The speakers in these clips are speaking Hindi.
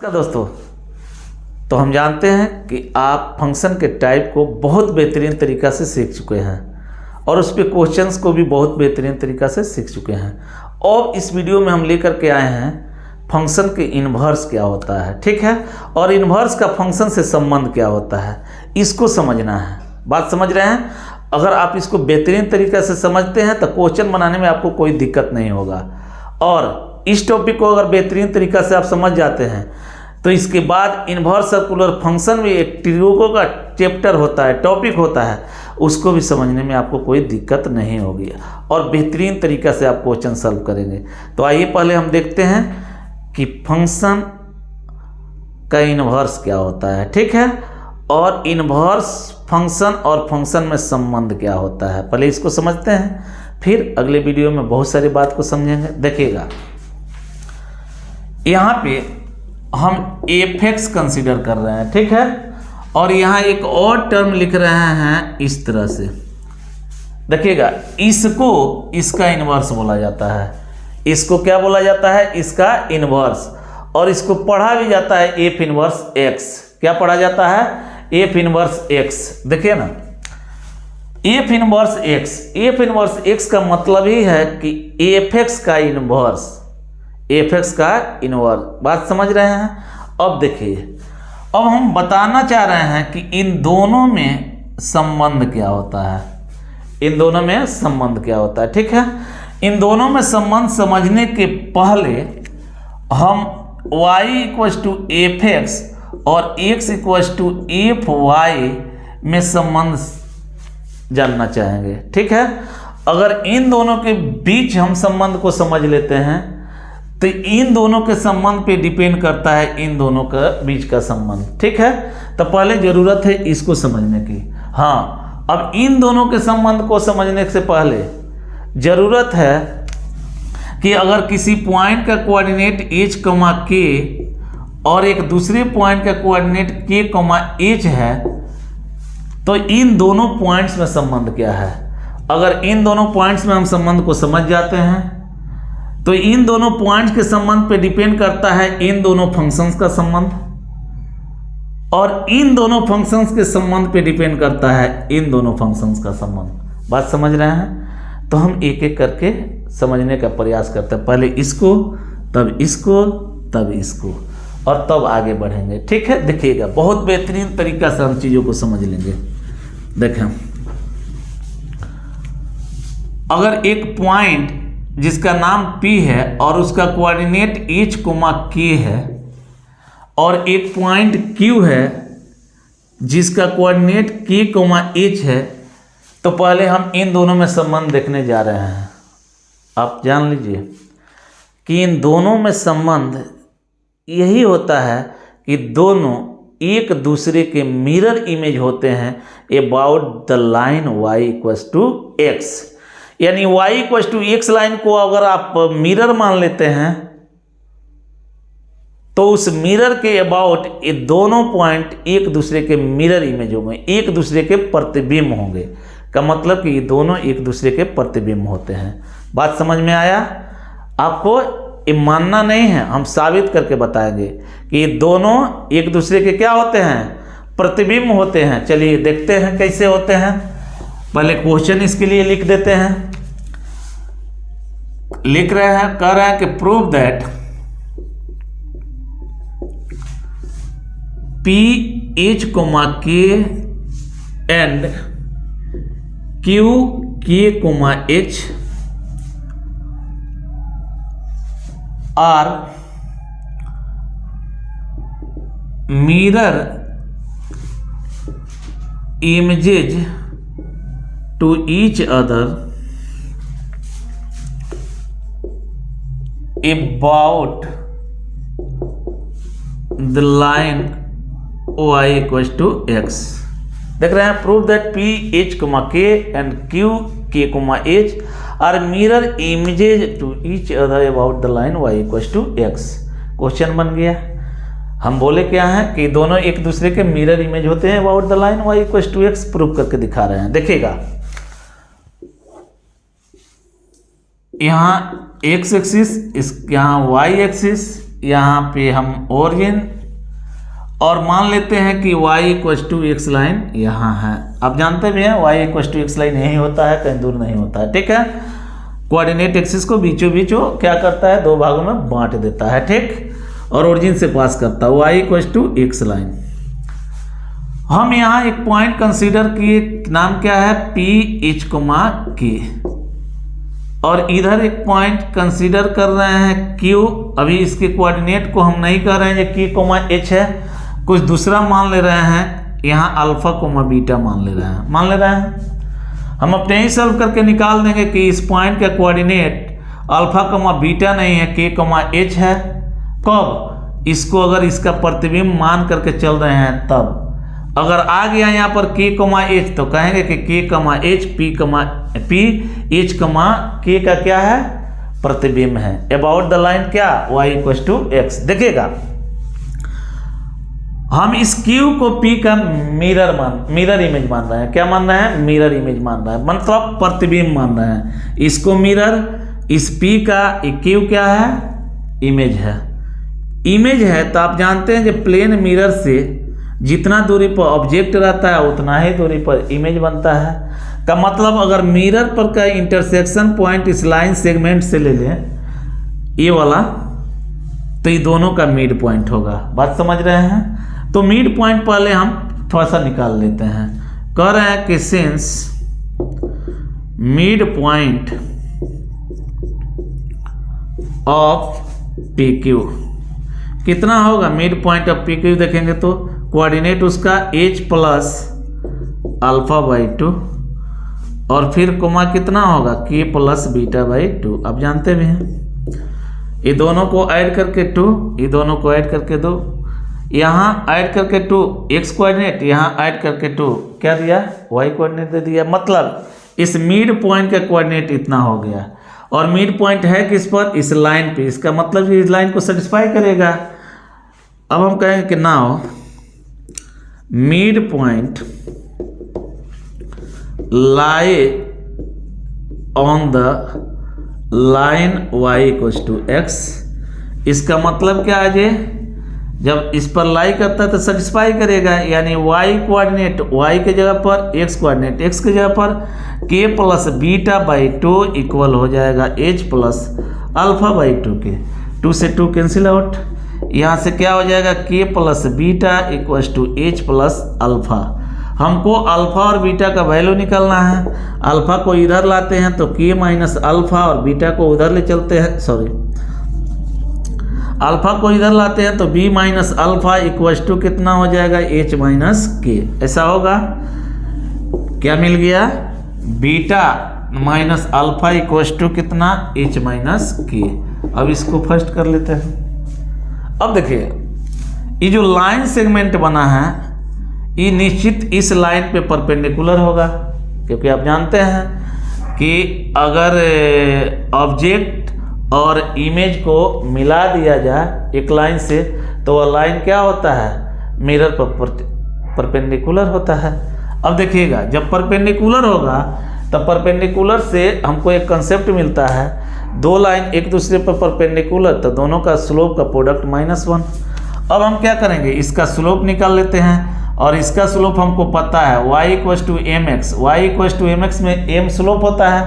नमस्कार दोस्तों। तो हम जानते हैं कि आप फंक्शन के टाइप को बहुत बेहतरीन तरीक़ा से सीख चुके हैं और उस पर क्वेश्चंस को भी बहुत बेहतरीन तरीक़ा से सीख चुके हैं। और इस वीडियो में हम लेकर के आए हैं फंक्शन के इन्वर्स क्या होता है, ठीक है, और इन्वर्स का फंक्शन से संबंध क्या होता है, इसको समझना है। बात समझ रहे हैं? अगर आप इसको बेहतरीन तरीक़े से समझते हैं तो क्वेश्चन बनाने में आपको कोई दिक्कत नहीं होगा। और इस टॉपिक को अगर बेहतरीन तरीक़ा से आप समझ जाते हैं तो इसके बाद इन्वर्स सर्कुलर फंक्शन में एक ट्रिगो का चैप्टर होता है, टॉपिक होता है, उसको भी समझने में आपको कोई दिक्कत नहीं होगी और बेहतरीन तरीक़ा से आप क्वेश्चन सॉल्व करेंगे। तो आइए पहले हम देखते हैं कि फंक्शन का इन्वर्स क्या होता है, ठीक है, और इन्वर्स फंक्शन और फंक्शन में संबंध क्या होता है। पहले इसको समझते हैं, फिर अगले वीडियो में बहुत सारी बात को समझेंगे। देखिएगा, यहाँ पे हम एफ कंसीडर कर रहे हैं, ठीक है, और यहाँ एक और टर्म लिख रहे हैं इस तरह से। देखिएगा, इसको इसका इन्वर्स बोला जाता है। इसको क्या बोला जाता है? इसका इन्वर्स। और इसको पढ़ा भी जाता है एफ इन्वर्स एक्स। क्या पढ़ा जाता है? F inverse x. देखिए ना, F inverse x. F inverse x का मतलब ही है कि एफ एक्स का इन्वर्स, एफ एक्स का इन्वर्स। बात समझ रहे हैं? अब देखिए, अब हम बताना चाह रहे हैं कि इन दोनों में संबंध क्या होता है। इन दोनों में संबंध क्या होता है, ठीक है। इन दोनों में संबंध समझने के पहले हम y equals to F x और x equals to F Y में संबंध जानना चाहेंगे, ठीक है। अगर इन दोनों के बीच हम संबंध को समझ लेते हैं तो इन दोनों के संबंध पे डिपेंड करता है इन दोनों का बीच का संबंध, ठीक है। तो पहले ज़रूरत है इसको समझने की। हाँ, अब इन दोनों के संबंध को समझने से पहले ज़रूरत है कि अगर किसी पॉइंट का कोऑर्डिनेट h, k और एक दूसरे पॉइंट का कोऑर्डिनेट k, h है तो इन दोनों पॉइंट्स में संबंध क्या है। अगर इन दोनों पॉइंट्स में हम संबंध को समझ जाते हैं तो इन दोनों पॉइंट्स के संबंध पे डिपेंड करता है इन दोनों फंक्शंस का संबंध, और इन दोनों फंक्शंस के संबंध पे डिपेंड करता है इन दोनों फंक्शंस का संबंध। बात समझ रहे हैं? तो हम एक एक करके समझने का प्रयास करते हैं। पहले इसको, तब इसको, तब इसको, और तब आगे बढ़ेंगे, ठीक है। देखिएगा, बहुत बेहतरीन तरीका से हम चीज़ों को समझ लेंगे। देखें, अगर एक पॉइंट जिसका नाम P है और उसका कोऑर्डिनेट h, k है, और एक पॉइंट Q है जिसका कोऑर्डिनेट k, h है, तो पहले हम इन दोनों में संबंध देखने जा रहे हैं। आप जान लीजिए कि इन दोनों में संबंध यही होता है कि दोनों एक दूसरे के मिरर इमेज होते हैं about the line y equals to x। यानी y equals to x line को अगर आप मिरर मान लेते हैं तो उस मिरर के अबाउट ये दोनों पॉइंट एक दूसरे के मिरर इमेज होंगे, एक दूसरे के प्रतिबिंब होंगे। का मतलब कि ये दोनों एक दूसरे के प्रतिबिंब होते हैं। बात समझ में आया? आपको ये मानना नहीं है, हम साबित करके बताएंगे कि ये दोनों एक दूसरे के क्या होते हैं? प्रतिबिंब होते हैं। चलिए देखते हैं कैसे होते हैं। पहले क्वेश्चन इसके लिए लिख देते हैं। लिख रहे हैं, कह रहे हैं कि prove that P, H, K and Q, K, H are mirror images to each other about the line y equals to x। देख रहे हैं, prove that P, H, K and Q, K, H are mirror images to each other about the line y equals to x। Question बन गया। हम बोले क्या है कि दोनों एक दूसरे के मिरर इमेज होते हैं about the line y equals to x। Prove करके दिखा रहे हैं। देखिएगा, यहाँ x एक्सिस, इस यहाँ y एक्सिस, यहाँ पे हम ओरिजिन, और मान लेते हैं कि y equal to x line यहाँ है। आप जानते भी हैं y equal to x line यही होता है, कहीं दूर नहीं होता है, ठीक है। कोऑर्डिनेट एक्सिस को बीचों बीच क्या करता है, दो भागों में बांट देता है, ठीक, और ओरिजिन से पास करता है, y equal to x line. हम यहाँ एक पॉइंट कंसीडर किए, नाम क्या है, पी एच कोमा के, और इधर एक पॉइंट कंसीडर कर रहे हैं क्यू। अभी इसके कोऑर्डिनेट को हम नहीं कर रहे हैं, के कोमा एच है, कुछ दूसरा मान ले रहे हैं, यहाँ अल्फा कोमा बीटा मान ले रहे हैं। हम अपने ही सॉल्व करके निकाल देंगे कि इस पॉइंट का कोऑर्डिनेट अल्फा कोमा बीटा नहीं है, के कोमा एच है। कब, इसको अगर इसका प्रतिबिंब मान करके चल रहे हैं तब। अगर आ गया यहाँ पर के कोमा एच तो कहेंगे कि K comma H P H comma के का क्या है, प्रतिबिंब है। अबाउट द लाइन क्या, y इक्वल टू एक्स। देखिएगा हम इस Q को P का मिरर इमेज मान रहे हैं। क्या मान रहे हैं, मिरर इमेज मान रहे हैं, मतलब प्रतिबिंब मान रहे हैं। इसको मिरर, इस P का Q क्या है, इमेज है। इमेज है तो आप जानते हैं कि प्लेन मिरर से जितना दूरी पर ऑब्जेक्ट रहता है उतना ही दूरी पर इमेज बनता है। का मतलब अगर मिरर पर का इंटरसेक्शन पॉइंट इस लाइन सेगमेंट से ले लें, ये वाला, तो ये दोनों का मिड पॉइंट होगा। बात समझ रहे हैं। तो मिड पॉइंट पहले हम थोड़ा सा निकाल लेते हैं। कह रहे हैं कि since mid point of P Q कितना होगा, mid point of P Q देखेंगे तो कोऑर्डिनेट उसका h प्लस अल्फा बाई 2, और फिर कोमा कितना होगा, k प्लस बीटा बाई 2। आप जानते भी हैं, ये दोनों को ऐड करके 2, ये दोनों को ऐड करके 2, यहाँ ऐड करके 2 x कोऑर्डिनेट, यहाँ ऐड करके 2 क्या दिया, y कोऑर्डिनेट दे दिया। मतलब इस मिड पॉइंट का कोऑर्डिनेट इतना हो गया, और मिड पॉइंट है किस पर, इस लाइन पे। इसका मतलब इस लाइन को सेटिस्फाई करेगा। अब हम कहेंगे कि now midpoint lie on the line y equal to X. इसका मतलब क्या है जी, जब इस पर लाई करता है तो सेटिस्फाई करेगा, यानी y कोऑर्डिनेट y के जगह पर, x कोऑर्डिनेट x के जगह पर k plus beta by 2 equal हो जाएगा h प्लस अल्फा बाई 2 के। 2 से 2 कैंसिल आउट, यहाँ से क्या हो जाएगा, k plus beta equal to h plus alpha. हमको अल्फा और बीटा का वैल्यू निकालना है। अल्फा को इधर लाते हैं तो k माइनस अल्फा, और बीटा को उधर ले चलते हैं, सॉरी, अल्फा को इधर लाते हैं तो b minus alpha equal to कितना हो जाएगा, h माइनस k। ऐसा होगा, क्या मिल गया, beta minus alpha equal to कितना, h माइनस k। अब इसको फर्स्ट कर लेते हैं। अब देखिए ये जो लाइन सेगमेंट बना है ये निश्चित इस लाइन पे परपेंडिकुलर होगा, क्योंकि आप जानते हैं कि अगर ऑब्जेक्ट और इमेज को मिला दिया जाए एक लाइन से तो वह लाइन क्या होता है, मिरर पर परपेंडिकुलर होता है। अब देखिएगा जब परपेंडिकुलर होगा तब परपेंडिकुलर से हमको एक कंसेप्ट मिलता है, दो लाइन एक दूसरे पर परपेंडिकुलर तो दोनों का स्लोप का प्रोडक्ट -1। अब हम क्या करेंगे, इसका स्लोप निकाल लेते हैं, और इसका स्लोप हमको पता है y equal to M X. Y equal to M X में m स्लोप होता है,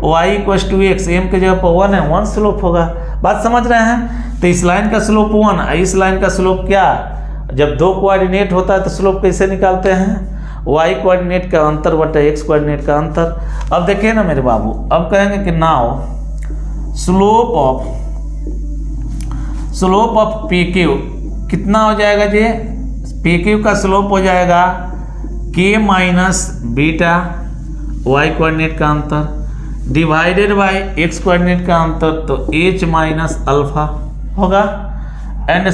y equal to X, m के जगह पर 1 है, 1 स्लोप होगा। बात समझ रहे हैं। तो इस लाइन का स्लोप 1, इस लाइन का स्लोप क्या, जब दो कोऑर्डिनेट होता है तो स्लोप कैसे निकालते हैं, y कोऑर्डिनेट का अंतर बटा x कोऑर्डिनेट का अंतर। अब देखिए ना मेरे बाबू, अब कहेंगे कि now slope of P Q कितना हो जाएगा जी, पी क्यू का स्लोप हो जाएगा k minus beta y coordinate का अंतर डिवाइडेड बाय x कोऑर्डिनेट का अंतर, तो h माइनस अल्फा होगा। एंड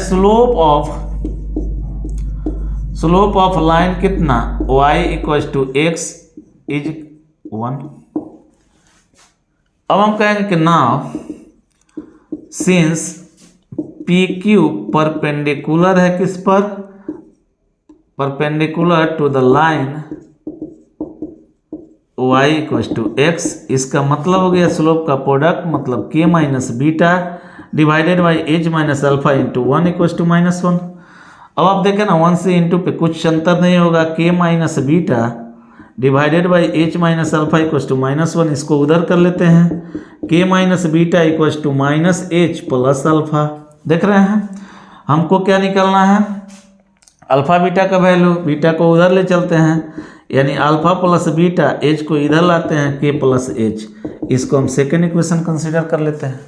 स्लोप ऑफ लाइन कितना, y equal to x is 1। अब हम कहेंगे कि now since P Q perpendicular है किस पर, perpendicular to the line y equal to X. इसका मतलब हो गया स्लोप का प्रोडक्ट, मतलब k minus beta divided by H minus alpha into 1 equals to -1। अब आप देखें ना 1 से इंटू पे कुछ अंतर नहीं होगा, K minus beta divided by H minus alpha equals to -1। इसको उधर कर लेते हैं, K minus beta equals to minus H plus alpha. देख रहे हैं हमको क्या निकलना है, अल्फा बीटा का वैल्यू, बीटा को उधर ले चलते हैं, यानी अल्फा प्लस बीटा, एच को इधर लाते हैं, के प्लस एच। इसको हम सेकेंड इक्वेशन कंसीडर कर लेते हैं।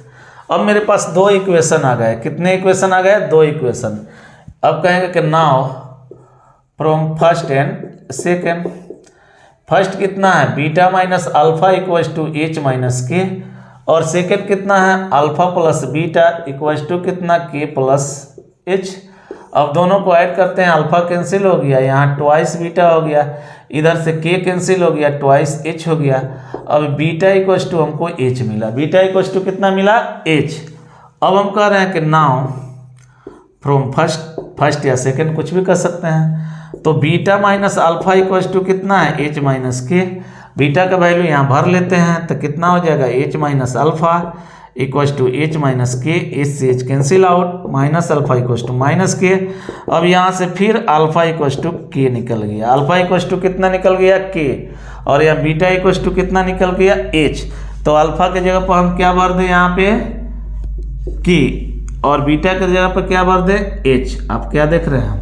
अब मेरे पास दो इक्वेशन आ गए। कितने इक्वेशन आ गए? दो इक्वेशन। अब कहेंगे कि now from first and second. First कितना है? Beta minus alpha equals to H minus K, और सेकेंड कितना है? Alpha plus beta equals to कितना? K plus H. अब दोनों को ऐड करते हैं, अल्फा कैंसिल हो गया, यहाँ ट्वाइस बीटा हो गया, इधर से के कैंसिल हो गया, ट्वाइस एच हो गया। अब बीटा इक्वल्स टू हमको एच मिला। बीटा इक्वल्स टू कितना मिला? एच। अब हम कह रहे हैं कि नाउ फ्रॉम फर्स्ट या सेकेंड कुछ भी कर सकते हैं, तो beta minus alpha equals to कितना है? H minus K. बीटा का वैल्यू यहाँ भर लेते हैं तो कितना हो जाएगा? H minus alpha equals to H minus K, H से H cancel out, minus alpha equals to minus के। अब यहाँ से फिर अल्फा इक्वल्स टू के निकल गया। अल्फा इक्वल्स टू कितना निकल गया? के। और यहाँ बीटा इक्वल्स टू कितना निकल गया? एच। तो अल्फा के जगह पर हम क्या भर दें? यहाँ पे के, और बीटा के जगह पर क्या भर दें? एच। आप क्या देख रहे हैं?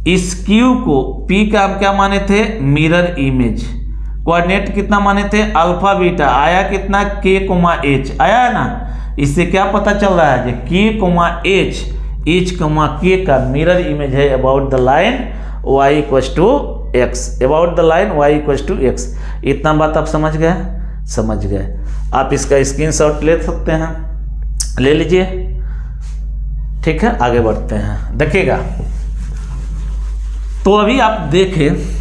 इस क्यू को पी का हम क्या माने थे? Mirror image. कोऑर्डिनेट कितना माने थे? Alpha beta. आया कितना? के कोमा एच आया है ना। इससे क्या पता चल रहा है? के कोमा एच कोमा के का मिरर इमेज है about the line y equals to x. About the line y equals to x. इतना बात आप समझ गए? समझ गए। आप इसका स्क्रीनशॉट ले सकते हैं, ले लीजिए। ठीक है, आगे बढ़ते हैं। देखिएगा, तो अभी आप देखें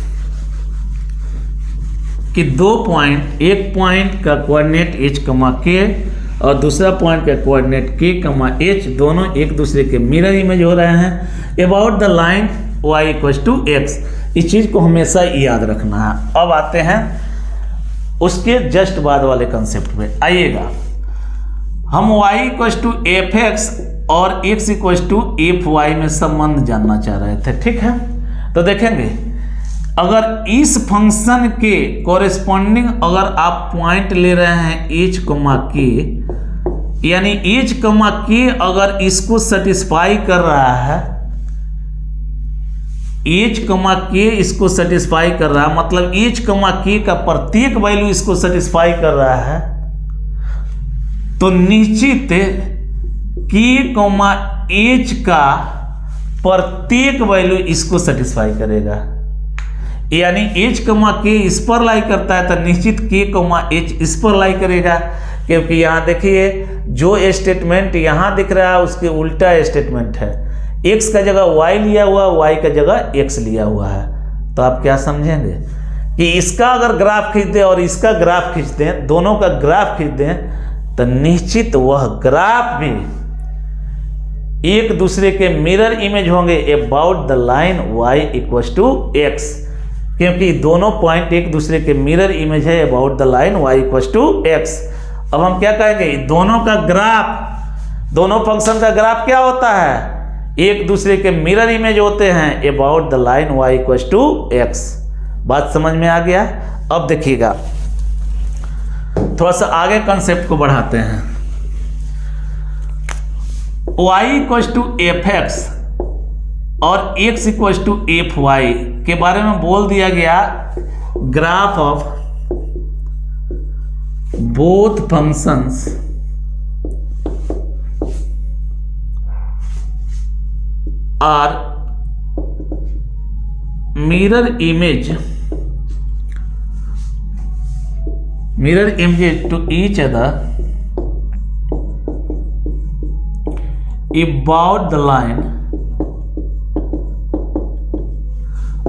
कि दो पॉइंट, एक पॉइंट का कोऑर्डिनेट एच कमा के और दूसरा पॉइंट का कोऑर्डिनेट के कमा एच, दोनों एक दूसरे के मिरर इमेज हो रहे हैं about the line y equals to x. इस चीज़ को हमेशा याद रखना है। अब आते हैं उसके जस्ट बाद वाले कंसेप्ट में। आइएगा, हम y equals to F x और x equals to F Y में संबंध जानना चाह रहे थे। ठीक है, तो देखेंगे अगर इस फंक्शन के कॉरेस्पॉन्डिंग अगर आप पॉइंट ले रहे हैं एच कमा के, यानी एच कमा के अगर इसको सेटिस्फाई कर रहा है, एच कमा के इसको सेटिस्फाई कर रहा है, मतलब एच कमा के का प्रत्येक वैल्यू इसको सेटिस्फाई कर रहा है, तो निश्चित के कमा एच का प्रत्येक वैल्यू इसको सेटिस्फाई करेगा। यानी एच कमा के इस पर लाई करता है तो निश्चित के कमा एच इस पर लाई करेगा, क्योंकि यहाँ देखिए जो स्टेटमेंट यहाँ दिख रहा है उसके उल्टा स्टेटमेंट है। x का जगह y लिया हुआ, y का जगह x लिया हुआ है। तो आप क्या समझेंगे कि इसका अगर ग्राफ खींच दें और इसका ग्राफ खींच दें, दोनों का ग्राफ खींच दें, तो निश्चित वह ग्राफ भी एक दूसरे के मिरर इमेज होंगे about the line y equals to x, क्योंकि दोनों पॉइंट एक दूसरे के मिरर इमेज है about the line y equals to x. अब हम क्या कहेंगे? दोनों का ग्राफ, दोनों फंक्शन का ग्राफ क्या होता है? एक दूसरे के मिरर इमेज होते हैं about the line y equals to x. बात समझ में आ गया? अब देखिएगा, थोड़ा सा आगे कंसेप्ट को बढ़ाते हैं। y equals to F x और x equals to F y के बारे में बोल दिया गया। Graph of both functions are mirror image to each other about the line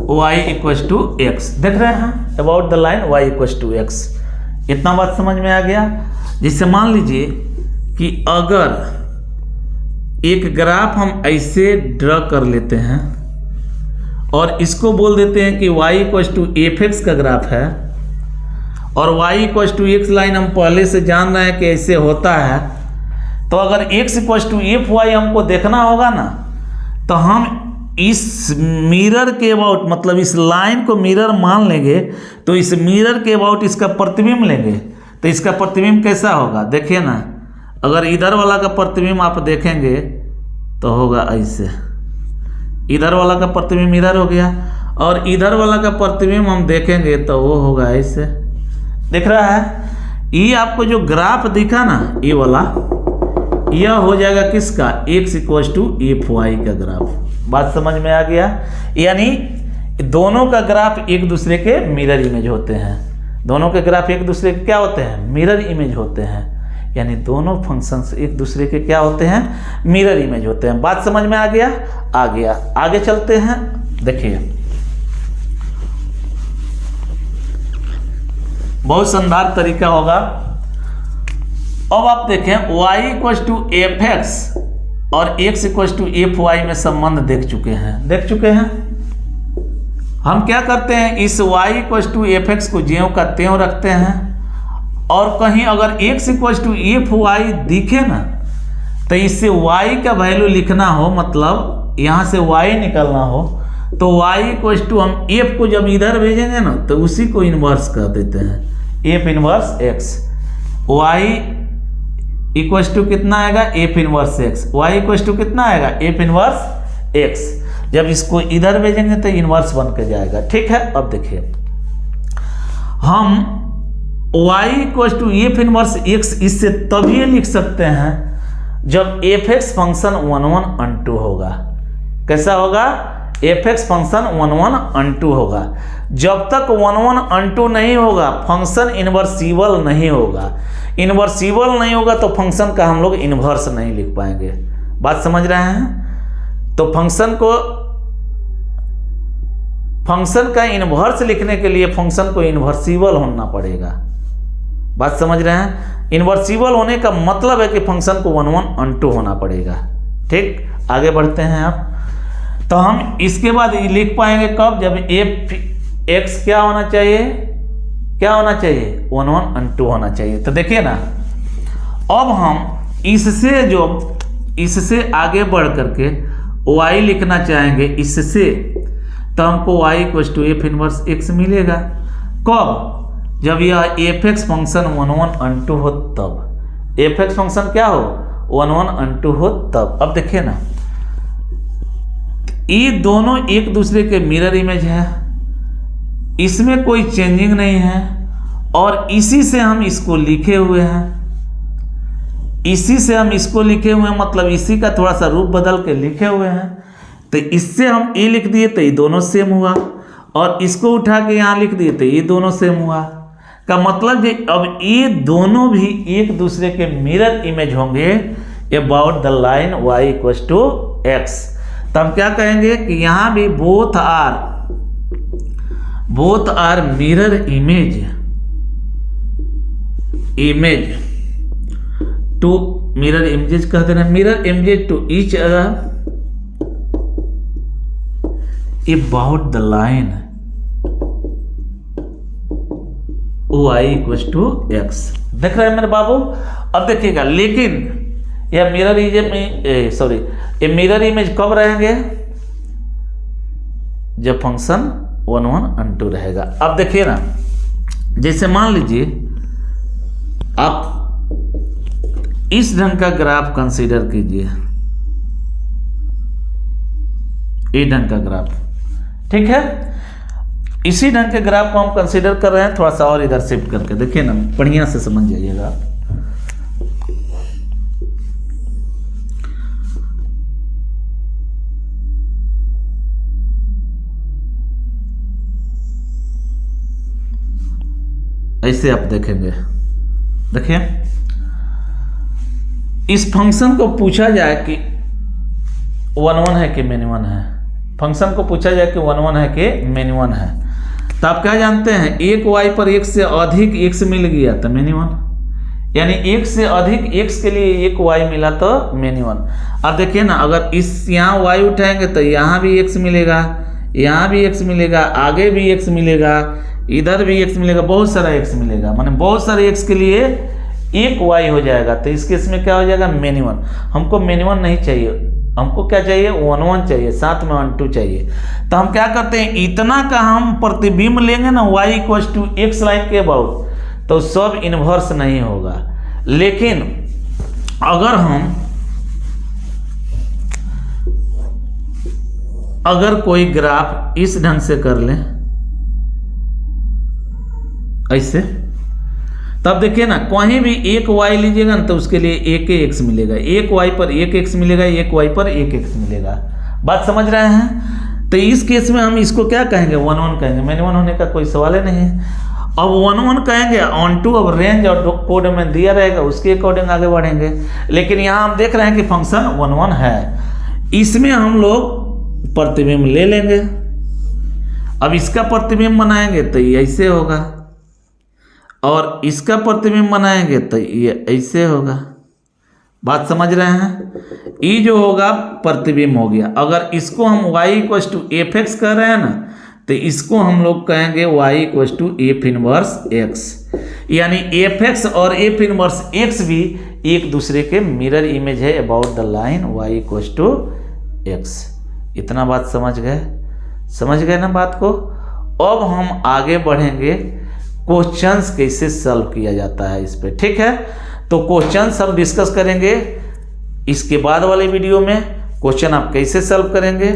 y equals to x. देख रहे हैं about the line y equals to x. इतना बात समझ में आ गया? जिससे मान लीजिए कि अगर एक ग्राफ हम ऐसे ड्रा कर लेते हैं और इसको बोल देते हैं कि y equals to F x का ग्राफ है, और y equals to x line हम पहले से जान रहे हैं कि ऐसे होता है, तो अगर x equal to F y हमको देखना होगा ना, तो हम इस मिरर के अबाउट, मतलब इस लाइन को मिरर मान लेंगे, तो इस मिरर के अबाउट इसका प्रतिबिंब लेंगे, तो इसका प्रतिबिंब कैसा होगा देखिए ना। अगर इधर वाला का प्रतिबिंब आप देखेंगे तो होगा ऐसे, इधर वाला का प्रतिबिंब इधर हो गया, और इधर वाला का प्रतिबिंब हम देखेंगे तो वो होगा ऐसे, दिख रहा है। ये आपको जो ग्राफ दिखा ना, ये वाला, यह हो जाएगा किसका, x equal to F y का ग्राफ। बात समझ में आ गया। यानी दोनों का ग्राफ एक दूसरे के मिरर इमेज होते हैं, दोनों के ग्राफ एक दूसरे के क्या होते हैं, मिरर इमेज होते हैं। यानी दोनों फंक्शंस एक दूसरे के क्या होते हैं, मिरर इमेज होते हैं। बात समझ में आ गया। आ गया, आगे चलते हैं। देखिए बहुत शानदार तरीका होगा। अब आप देखें y equal to F x और x equal to F Y में संबंध देख चुके हैं। हम क्या करते हैं, इस y equal to F x को ज्यों का त्यों रखते हैं, और कहीं अगर x equal to F y दिखे ना, तो इससे y का वैल्यू लिखना हो, मतलब यहाँ से y निकलना हो, तो y इक्वल टू हम f को जब इधर भेजेंगे ना, तो उसी को इन्वर्स कर देते हैं, f inverse x। y equal to कितना आएगा, f inverse x। y equal to कितना आएगा, f इन्वर्स x। जब इसको इधर भेजेंगे तो इन्वर्स बन के जाएगा। ठीक है। अब देखिए हम y equal to f inverse x इससे तभी लिख सकते हैं जब एफ एक्स फंक्शन 1 1 अनटू होगा। कैसा होगा, एफ एक्स फंक्शन 1 1 अनटू होगा। जब तक 1 1 अनटू नहीं होगा, फंक्शन इन्वर्सिबल नहीं होगा। इन्वर्सिबल नहीं होगा तो फंक्शन का हम लोग इन्वर्स नहीं लिख पाएंगे। बात समझ रहे हैं। तो फंक्शन का इन्वर्स लिखने के लिए फंक्शन को इन्वर्सिबल होना पड़ेगा। बात समझ रहे हैं। इन्वर्सिबल होने का मतलब है कि फंक्शन को 1 1 अनटू होना पड़ेगा। ठीक, आगे बढ़ते हैं आप। तो हम इसके बाद लिख पाएंगे कब, जब एफ एक्स क्या होना चाहिए, 1 1 अनटू होना चाहिए। तो देखिए ना, अब हम इससे आगे बढ़ करके y लिखना चाहेंगे इससे, तो हमको y equal to f inverse x मिलेगा। कब, जब यह एफ एक्स फंक्शन 1 1 अनटू हो तब। एफ एक्स फंक्शन क्या हो, 1 1 अनटू हो तब। अब देखिए ना, ये दोनों एक दूसरे के मिरर इमेज है, इसमें कोई चेंजिंग नहीं है, और इसी से हम इसको लिखे हुए हैं, मतलब इसी का थोड़ा सा रूप बदल के लिखे हुए हैं। तो इससे हम ए लिख दिए तो ये दोनों सेम हुआ, और इसको उठा के यहाँ लिख दिए तो ये दोनों सेम हुआ। का मतलब कि अब ये दोनों भी एक दूसरे के मिरर इमेज होंगे about the line y equal to x. तो हम क्या कहेंगे कि यहाँ भी both are mirror image to mirror images कहते हैं, mirror image to each other about the line y equal to x. देख रहे हैं मेरे बाबू। अब देखिएगा, लेकिन यह मिरर इमेज कब रहेंगे, जब फंक्शन 1 1 अनटू रहेगा। अब देखिए ना, जैसे मान लीजिए आप इस ढंग का ग्राफ कंसीडर कीजिए, इस ढंग का ग्राफ, ठीक है। इसी ढंग के ग्राफ को हम कंसीडर कर रहे हैं, थोड़ा सा और इधर शिफ्ट करके देखिए ना, बढ़िया से समझ जाइएगा। ऐसे आप देखेंगे, देखिए इस फंक्शन को पूछा जाए कि 1 1 है कि मेनी 1 है, फंक्शन को पूछा जाए कि 1 1 है कि मेनी 1 है, तो आप क्या जानते हैं, एक y पर एक से अधिक x मिल गया तो मेनी 1, यानी एक से अधिक x के लिए एक y मिला तो मेनी 1। अब देखिए ना, अगर इस यहाँ y उठाएंगे तो यहाँ भी x मिलेगा, यहाँ भी x मिलेगा, आगे भी x मिलेगा, इधर भी x मिलेगा, बहुत सारा x मिलेगा, माने बहुत सारे x के लिए एक y हो जाएगा। तो इस केस में क्या हो जाएगा, मेनी वन। हमको मेनी वन नहीं चाहिए, हमको क्या चाहिए, 1 1 चाहिए, साथ में 1 2 चाहिए। तो हम क्या करते हैं, इतना का हम प्रतिबिंब लेंगे ना y equals to x line के अबाउट, तो सब इन्वर्स नहीं होगा। लेकिन अगर कोई ग्राफ इस ढंग से कर लें ऐसे, तब देखिए ना, कहीं भी एक y लीजिएगा ना तो उसके लिए एक x मिलेगा, एक y पर एक x मिलेगा, एक y पर एक x मिलेगा। बात समझ रहे हैं? तो इस केस में हम इसको क्या कहेंगे, 1 1 कहेंगे, मेनी वन होने का कोई सवाल ही नहीं है। अब 1 1 कहेंगे ऑन टू, अब रेंज और कोड में दिया रहेगा उसके अकॉर्डिंग आगे बढ़ेंगे। लेकिन यहाँ हम देख रहे हैं कि फंक्शन 1 1 है, इसमें हम लोग प्रतिबिंब ले लेंगे। अब इसका प्रतिबिंब बनाएंगे तो ये ऐसे होगा, और इसका प्रतिबिंब बनाएंगे तो ये ऐसे होगा। बात समझ रहे हैं? ये जो होगा प्रतिबिंब हो गया। अगर इसको हम y equals to F x कर रहे हैं ना, तो इसको हम लोग कहेंगे y equals to f inverse x, यानी एफ एक्स और एफ इनवर्स x भी एक दूसरे के मिरर इमेज है about the line y equals to x। इतना बात समझ गए? समझ गए ना बात को? अब हम आगे बढ़ेंगे, क्वेश्चंस कैसे सॉल्व किया जाता है इस पे, ठीक है? तो क्वेश्चंस हम डिस्कस करेंगे इसके बाद वाले वीडियो में। क्वेश्चन आप कैसे सॉल्व करेंगे,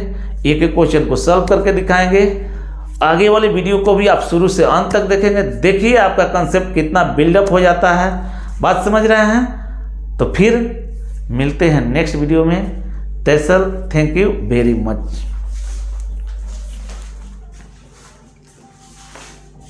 एक एक क्वेश्चन को सॉल्व करके दिखाएंगे। आगे वाले वीडियो को भी आप शुरू से अंत तक देखेंगे। देखिए आपका कंसेप्ट कितना बिल्डअप हो जाता है। बात समझ रहे हैं? तो फिर मिलते हैं नेक्स्ट वीडियो में। तैसल, थैंक यू वेरी मच।